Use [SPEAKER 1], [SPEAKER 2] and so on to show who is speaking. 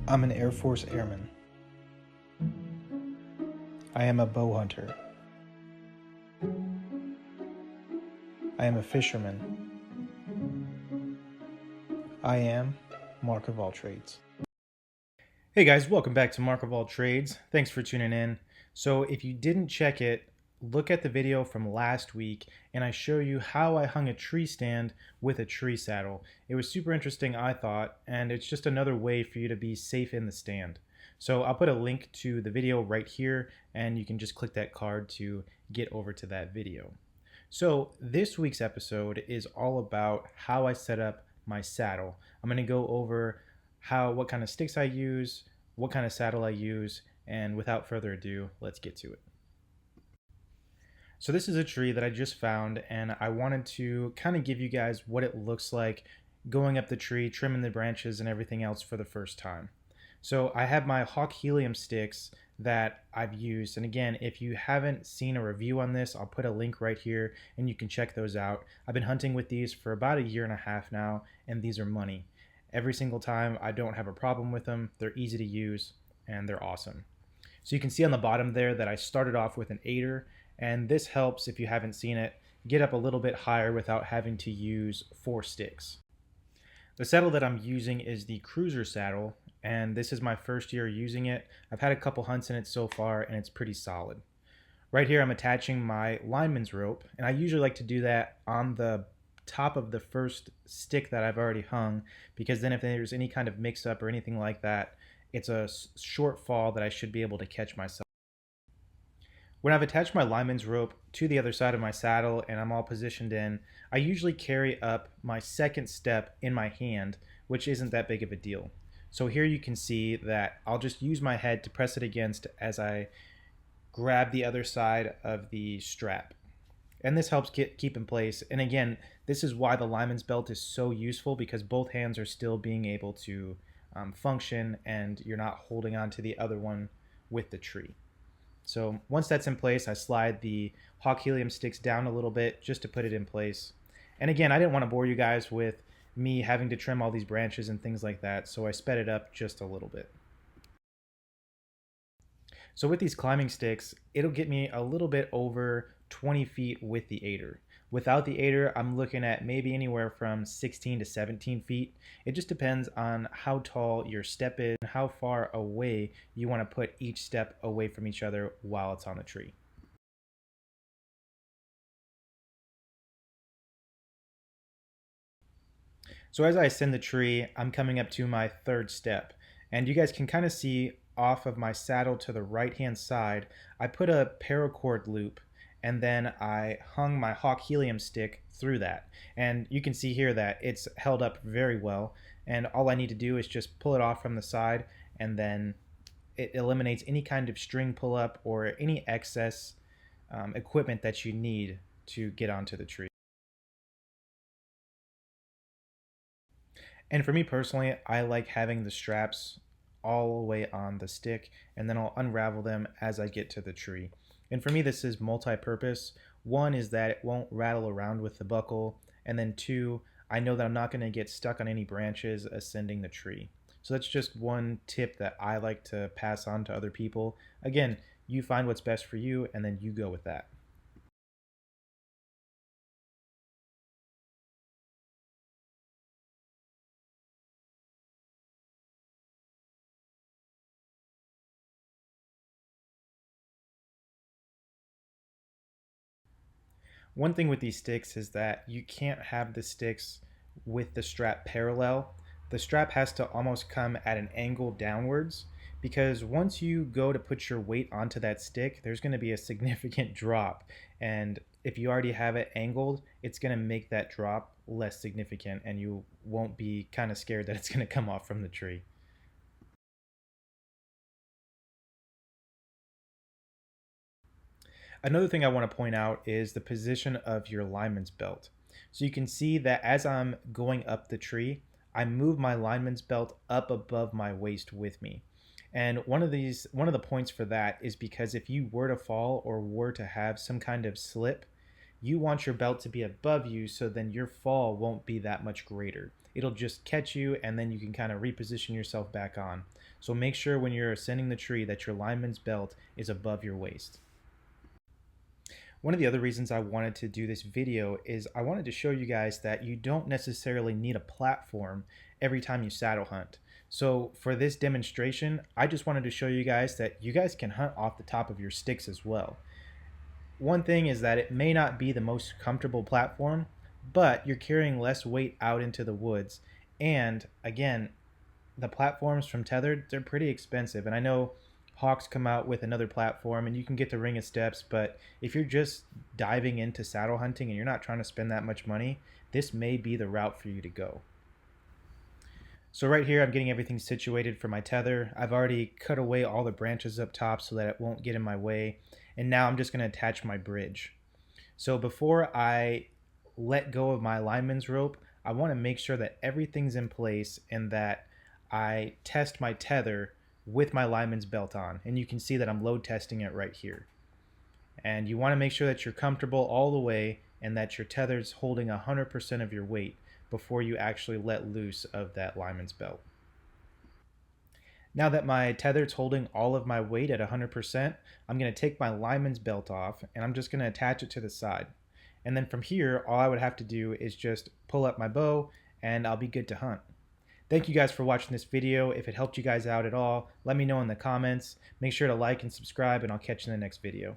[SPEAKER 1] I'm an Air Force airman. I am a bow hunter. I am a fisherman. I am Mark of all trades. Hey guys, welcome back to Mark of all trades. Thanks for tuning in. So if you didn't check it, look at the video from last week and I show you how I hung a tree stand with a tree saddle. It was super interesting, I thought, and it's just another way for you to be safe in the stand. So I'll put a link to the video right here and you can just click that card to get over to that video. So this week's episode is all about how I set up my saddle. I'm going to go over what kind of sticks I use, what kind of saddle I use, and without further ado, let's get to it. So this is a tree that I just found and I wanted to kind of give you guys what it looks like going up the tree, trimming the branches and everything else for the first time. So I have my Hawk helium sticks that I've used, and again, if you haven't seen a review on this, I'll put a link right here and you can check those out. I've been hunting with these for about 1.5 years now, and these are money. Every single time I don't have a problem with them. They're easy to use and they're awesome. So you can see on the bottom there that I started off with an 8er, and this helps, if you haven't seen it, get up a little bit higher without having to use 4 sticks. The saddle that I'm using is the Cruiser saddle, and this is my first year using it. I've had a couple hunts in it so far and it's pretty solid. Right here I'm attaching my lineman's rope, and I usually like to do that on the top of the first stick that I've already hung, because then if there's any kind of mix up or anything like that, it's a short fall that I should be able to catch myself. When I've attached my lineman's rope to the other side of my saddle and I'm all positioned in, I usually carry up my second step in my hand, which isn't that big of a deal. So here you can see that I'll just use my head to press it against as I grab the other side of the strap. And this helps keep in place. And again, this is why the lineman's belt is so useful, because both hands are still being able to function and you're not holding on to the other one with the tree. So once that's in place, I slide the Hawk helium sticks down a little bit just to put it in place. And again, I didn't want to bore you guys with me having to trim all these branches and things like that, so I sped it up just a little bit. So with these climbing sticks, it'll get me a little bit over 20 feet with the 8er. Without the 8er, I'm looking at maybe anywhere from 16 to 17 feet. It just depends on how tall your step is and how far away you want to put each step away from each other while it's on the tree. So as I ascend the tree, I'm coming up to my third step, and you guys can kind of see off of my saddle to the right hand side, I put a paracord loop and then I hung my Hawk helium stick through that. And you can see here that it's held up very well, and all I need to do is just pull it off from the side, and then it eliminates any kind of string pull up or any excess equipment that you need to get onto the tree. And for me personally, I like having the straps all the way on the stick, and then I'll unravel them as I get to the tree. And for me, this is multi-purpose. One is that it won't rattle around with the buckle, and then two, I know that I'm not going to get stuck on any branches ascending the tree. So that's just one tip that I like to pass on to other people. Again, you find what's best for you, and then you go with that. One thing with these sticks is that you can't have the sticks with the strap parallel. The strap has to almost come at an angle downwards, because once you go to put your weight onto that stick, there's going to be a significant drop. And if you already have it angled, it's going to make that drop less significant and you won't be kind of scared that it's going to come off from the tree. Another thing I want to point out is the position of your lineman's belt. So you can see that as I'm going up the tree, I move my lineman's belt up above my waist with me. And one of the points for that is because if you were to fall or were to have some kind of slip, you want your belt to be above you so then your fall won't be that much greater. it'll just catch you and then you can kind of reposition yourself back on. So make sure when you're ascending the tree that your lineman's belt is above your waist. One of the other reasons I wanted to do this video is I wanted to show you guys that you don't necessarily need a platform every time you saddle hunt. So for this demonstration, I just wanted to show you guys that you guys can hunt off the top of your sticks as well. One thing is that it may not be the most comfortable platform, but you're carrying less weight out into the woods. And again, the platforms from Tethered, they're pretty expensive. And I know Hawks come out with another platform and you can get the Ring of Steps, but if you're just diving into saddle hunting and you're not trying to spend that much money, this may be the route for you to go. So right here I'm getting everything situated for my tether. I've already cut away all the branches up top so that it won't get in my way. And now I'm just going to attach my bridge. So before I let go of my lineman's rope, I want to make sure that everything's in place and that I test my tether with my lineman's belt on. And you can see that I'm load testing it right here. And you want to make sure that you're comfortable all the way and that your tether's holding 100% of your weight before you actually let loose of that lineman's belt. Now that my tether's holding all of my weight at 100%, I'm going to take my lineman's belt off and I'm just going to attach it to the side. And then from here, all I would have to do is just pull up my bow and I'll be good to hunt. Thank you guys for watching this video. If it helped you guys out at all, let me know in the comments. Make sure to like and subscribe and I'll catch you in the next video.